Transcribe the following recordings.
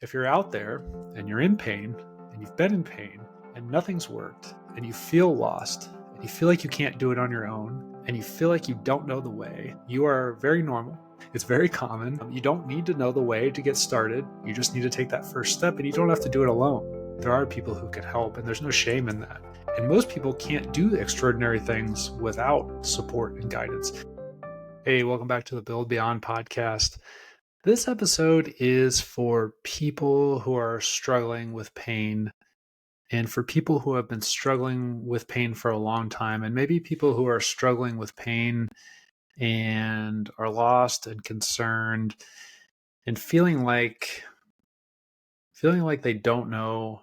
If you're out there and you're in pain and you've been in pain and nothing's worked and you feel lost and you feel like you can't do it on your own and you feel like you don't know the way, you are very normal. It's very common. You don't need to know the way to get started. You just need to take that first step, and you don't have to do it alone. There are people who can help, and there's no shame in that. And most people can't do extraordinary things without support and guidance. Hey, welcome back to the Build Beyond podcast. This episode is for people who are struggling with pain, and for people who have been struggling with pain for a long time, and maybe people who are struggling with pain and are lost and concerned and feeling like they don't know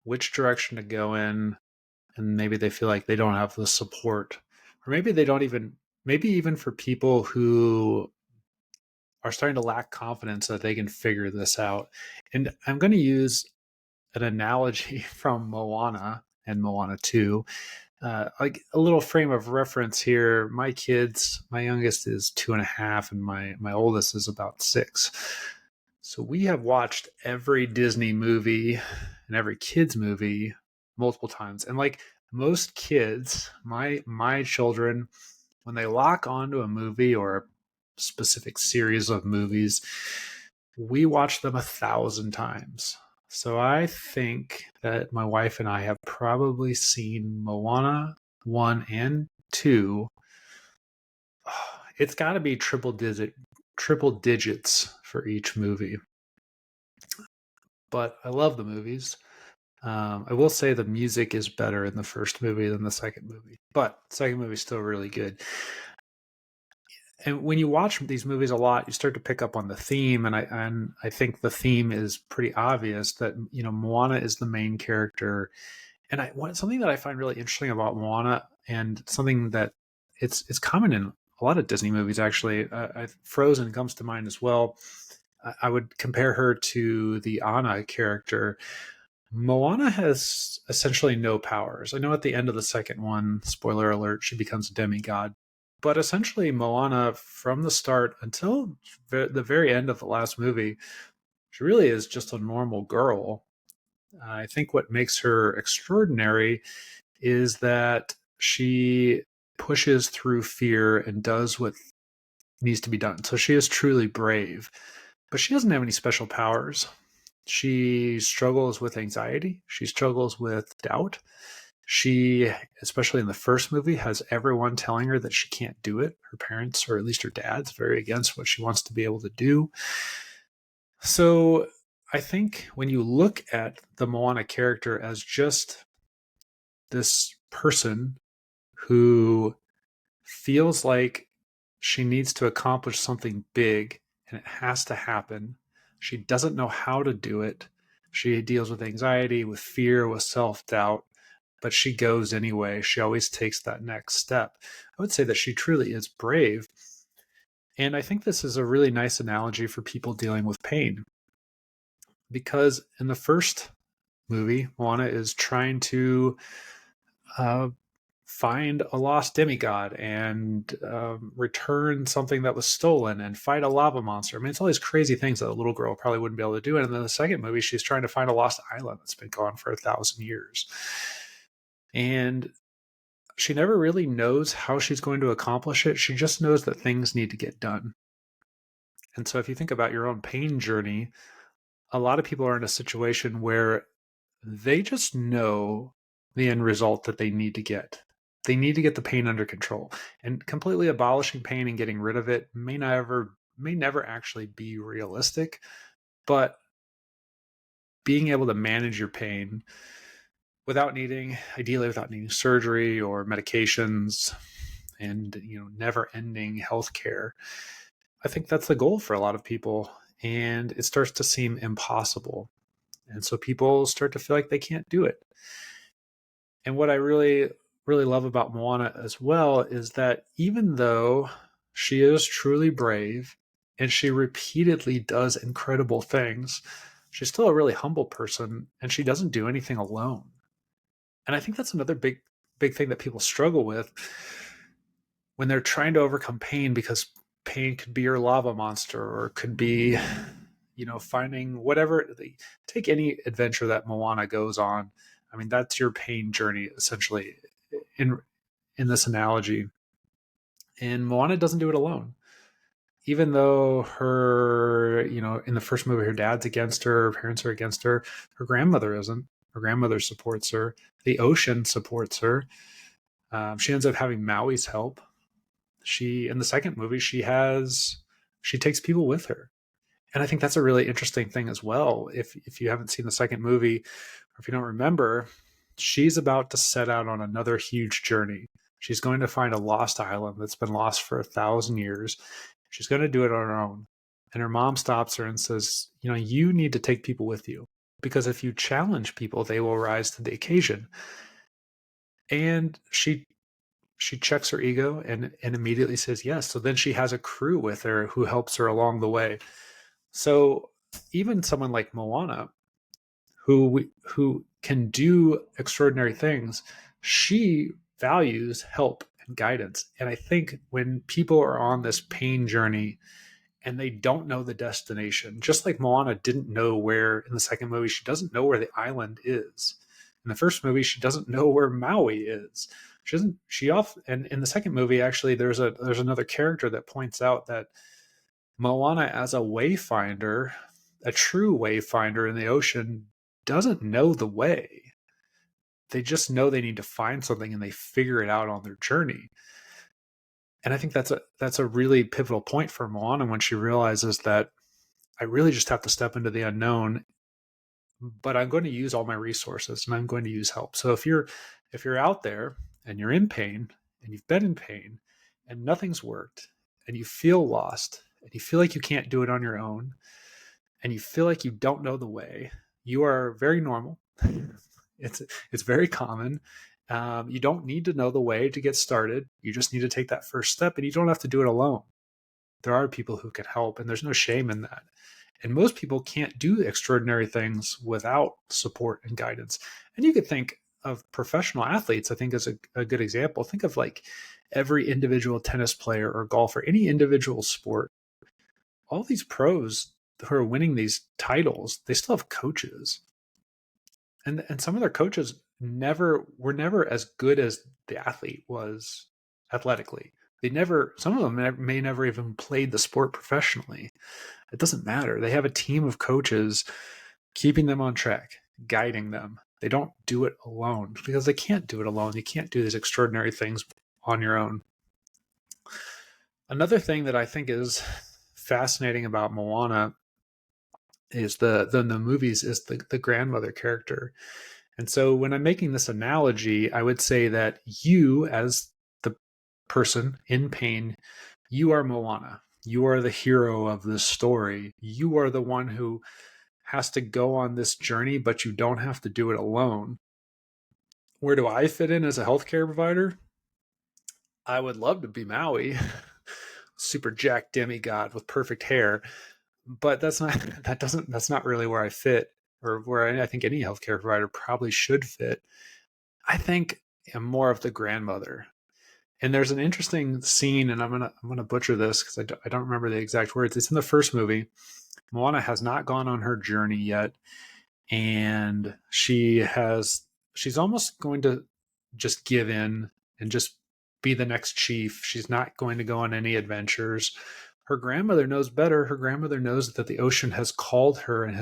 which direction to go in, and maybe they feel like they don't have the support, or maybe even for people who are starting to lack confidence that they can figure this out. And I'm going to use an analogy from Moana and Moana 2. Like a little frame of reference here. My kids, my youngest is 2.5 and my oldest is about 6. So we have watched every Disney movie and every kids movie multiple times. And like most kids, my children, when they lock onto a movie or a specific series of movies, we watch them 1,000 times. So I think that my wife and I have probably seen Moana 1 and 2. It's got to be triple digits for each movie. But I love the movies. I will say the music is better in the first movie than the second movie. But the second movie is still really good. And when you watch these movies a lot, you start to pick up on the theme, and I think the theme is pretty obvious that Moana is the main character, and something that I find really interesting about Moana, and something that it's common in a lot of Disney movies actually. Frozen comes to mind as well. I would compare her to the Anna character. Moana has essentially no powers. I know at the end of the second one, spoiler alert, she becomes a demigod. But essentially, Moana, from the start until the very end of the last movie, she really is just a normal girl. I think what makes her extraordinary is that she pushes through fear and does what needs to be done. So she is truly brave, but she doesn't have any special powers. She struggles with anxiety. She struggles with doubt. She, especially in the first movie, has everyone telling her that she can't do it. Her parents, or at least her dad's, very against what she wants to be able to do. So I think when you look at the Moana character as just this person who feels like she needs to accomplish something big and it has to happen, she doesn't know how to do it. She deals with anxiety, with fear, with self-doubt, but she goes anyway. She always takes that next step. I would say that she truly is brave. And I think this is a really nice analogy for people dealing with pain. Because in the first movie, Moana is trying to find a lost demigod and return something that was stolen and fight a lava monster. I mean, it's all these crazy things that a little girl probably wouldn't be able to do. And in the second movie, she's trying to find a lost island that's been gone for 1,000 years. And she never really knows how she's going to accomplish it. She just knows that things need to get done. And so if you think about your own pain journey, a lot of people are in a situation where they just know the end result that they need to get. They need to get the pain under control. And completely abolishing pain and getting rid of it may never actually be realistic. But being able to manage your pain ideally without needing surgery or medications and never-ending healthcare, I think that's the goal for a lot of people, and it starts to seem impossible. And so people start to feel like they can't do it. And what I really, really love about Moana as well is that even though she is truly brave and she repeatedly does incredible things, she's still a really humble person, and she doesn't do anything alone. And I think that's another big thing that people struggle with when they're trying to overcome pain, because pain could be your lava monster, or it could be, finding whatever. Take any adventure that Moana goes on. I mean, that's your pain journey essentially in this analogy. And Moana doesn't do it alone. Even though her, in the first movie, her dad's against her, her parents are against her, her grandmother isn't. Her grandmother supports her. The ocean supports her. She ends up having Maui's help. In the second movie, she takes people with her. And I think that's a really interesting thing as well. If you haven't seen the second movie, or if you don't remember, she's about to set out on another huge journey. She's going to find a lost island that's been lost for 1,000 years. She's going to do it on her own. And her mom stops her and says, you need to take people with you, because if you challenge people, they will rise to the occasion. And she checks her ego and immediately says yes. So then she has a crew with her who helps her along the way. So even someone like Moana, who can do extraordinary things, she values help and guidance. And I think when people are on this pain journey and they don't know the destination, just like Moana didn't know where, in the second movie, she doesn't know where the island is. In the first movie, she doesn't know where Maui is. And in the second movie, actually, there's another character that points out that Moana, as a wayfinder, a true wayfinder in the ocean, doesn't know the way. They just know they need to find something, and they figure it out on their journey. And I think that's a really pivotal point for Moana when she realizes that I really just have to step into the unknown, but I'm going to use all my resources and I'm going to use help. So if you're out there and you're in pain and you've been in pain and nothing's worked and you feel lost and you feel like you can't do it on your own and you feel like you don't know the way, you are very normal. It's very common. You don't need to know the way to get started. You just need to take that first step, and you don't have to do it alone. There are people who can help, and there's no shame in that. And most people can't do extraordinary things without support and guidance. And you could think of professional athletes, I think, is a good example. Think of like every individual tennis player or golfer, any individual sport. All these pros who are winning these titles, they still have coaches. And some of their coaches were never as good as the athlete was athletically. Some of them may never even played the sport professionally. It doesn't matter. They have a team of coaches keeping them on track, guiding them. They don't do it alone because they can't do it alone. You can't do these extraordinary things on your own. Another thing that I think is fascinating about Moana is the movies is the grandmother character. And so when I'm making this analogy, I would say that you, as the person in pain, you are Moana. You are the hero of this story. You are the one who has to go on this journey, but you don't have to do it alone. Where do I fit in as a healthcare provider? I would love to be Maui, super jacked demigod with perfect hair, but that's not really where I fit, or where I think any healthcare provider probably should fit. I think I'm more of the grandmother. And there's an interesting scene, and I'm gonna butcher this because I don't remember the exact words. It's in the first movie. Moana has not gone on her journey yet, and she's almost going to just give in and just be the next chief. She's not going to go on any adventures. Her grandmother knows better. Her grandmother knows that the ocean has called her, and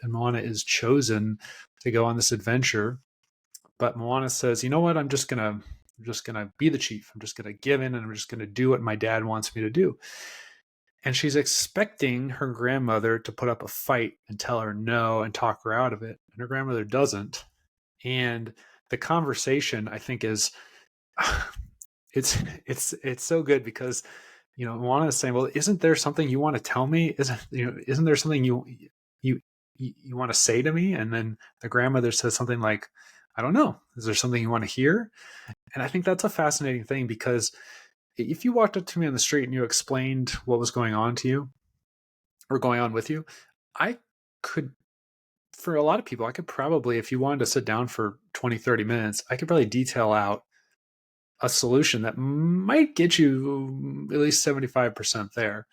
Moana is chosen to go on this adventure. But Moana says, "You know what? I'm just gonna be the chief. I'm just gonna give in, and I'm just gonna do what my dad wants me to do." And she's expecting her grandmother to put up a fight and tell her no and talk her out of it. And her grandmother doesn't. And the conversation, I think, is it's so good because Moana is saying, "Well, isn't there something you want to tell me? Isn't there something you want to say to me?" And then the grandmother says something like, "I don't know. Is there something you want to hear?" And I think that's a fascinating thing because if you walked up to me on the street and you explained what was going on to you or going on with you, I could, for a lot of people, I could probably, if you wanted to sit down for 20, 30 minutes, I could probably detail out a solution that might get you at least 75% there.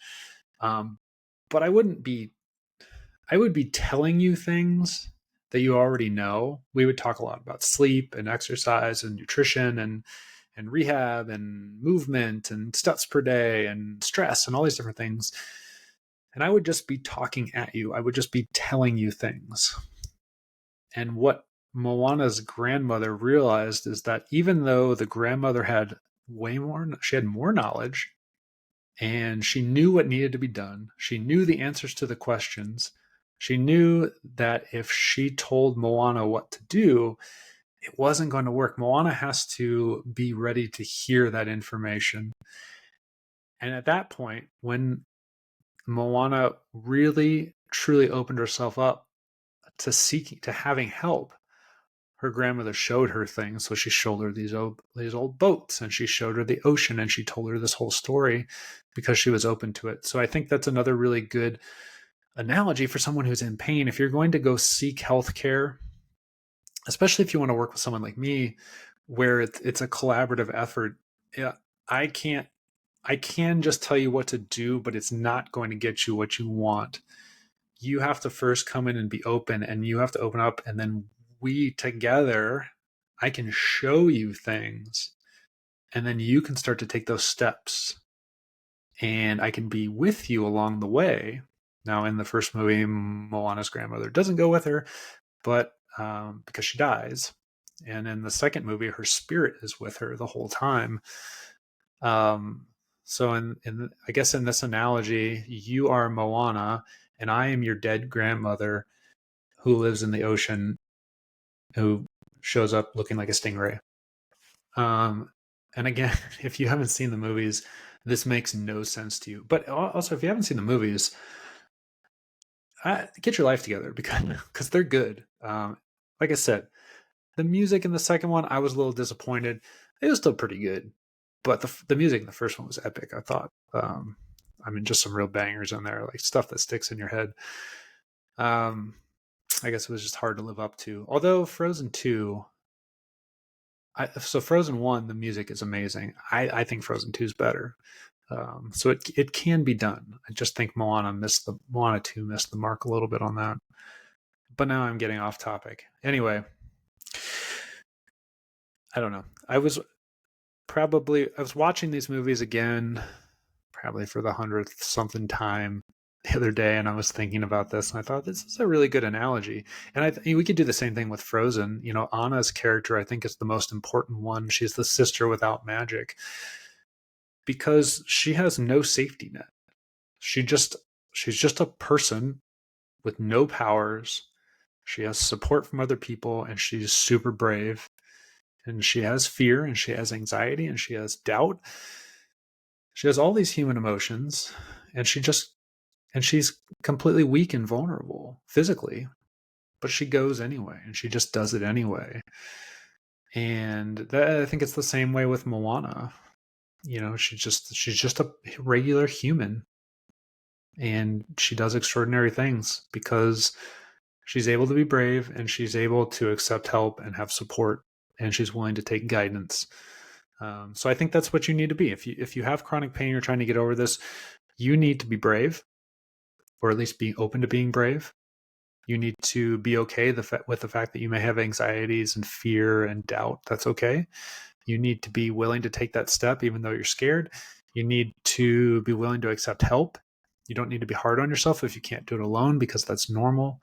But I wouldn't be I would be telling you things that you already know. We would talk a lot about sleep and exercise and nutrition and rehab and movement and steps per day and stress and all these different things. And I would just be talking at you. I would just be telling you things. And what Moana's grandmother realized is that even though the grandmother had she had more knowledge, and she knew what needed to be done. She knew the answers to the questions. She knew that if she told Moana what to do, it wasn't going to work. Moana has to be ready to hear that information. And at that point, when Moana really truly opened herself up to having help, her grandmother showed her things. So she showed her these old boats, and she showed her the ocean, and she told her this whole story because she was open to it. So I think that's another really good analogy for someone who's in pain. If you're going to go seek health care, especially if you want to work with someone like me, where it's a collaborative effort, yeah, I can just tell you what to do, but it's not going to get you what you want. You have to first come in and be open, and you have to open up, and then we together, I can show you things, and then you can start to take those steps, and I can be with you along the way. Now, in the first movie, Moana's grandmother doesn't go with her, but because she dies. And in the second movie, her spirit is with her the whole time. So I guess in this analogy, you are Moana, and I am your dead grandmother who lives in the ocean, who shows up looking like a stingray. And again, if you haven't seen the movies, this makes no sense to you. But also, if you haven't seen the movies, get your life together because they're good. Like I said, the music in the second one, I was a little disappointed. It was still pretty good, but the music in the first one was epic, I thought. I mean, just some real bangers in there, like stuff that sticks in your head. I guess it was just hard to live up to. Although Frozen 2, so Frozen 1, the music is amazing. I think Frozen 2 is better. So it can be done. I just think Moana 2 missed the mark a little bit on that. But now I'm getting off topic. Anyway, I don't know. I was watching these movies again, probably for the 100th something time the other day, and I was thinking about this, and I thought this is a really good analogy. And we could do the same thing with Frozen. You know, Anna's character, I think, is the most important one. She's the sister without magic because she has no safety net. She's just a person with no powers. She has support from other people, and she's super brave. And she has fear, and she has anxiety, and she has doubt. She has all these human emotions, and she's completely weak and vulnerable physically, but she goes anyway, and she just does it anyway. And I think it's the same way with Moana. You know, she's just a regular human, and she does extraordinary things because she's able to be brave, and she's able to accept help and have support, and she's willing to take guidance. So I think that's what you need to be. If you have chronic pain, you're trying to get over this, you need to be brave, or at least be open to being brave. You need to be okay with the fact that you may have anxieties and fear and doubt. That's okay. You need to be willing to take that step, even though you're scared. You need to be willing to accept help. You don't need to be hard on yourself if you can't do it alone, because that's normal.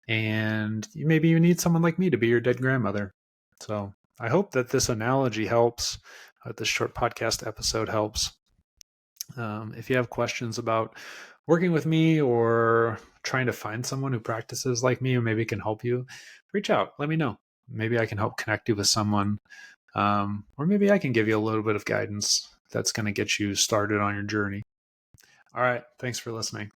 And maybe you need someone like me to be your dead grandmother. So I hope that this analogy helps. This short podcast episode helps. If you have questions about working with me or trying to find someone who practices like me or maybe can help you, reach out. Let me know. Maybe I can help connect you with someone, or maybe I can give you a little bit of guidance that's going to get you started on your journey. All right. Thanks for listening.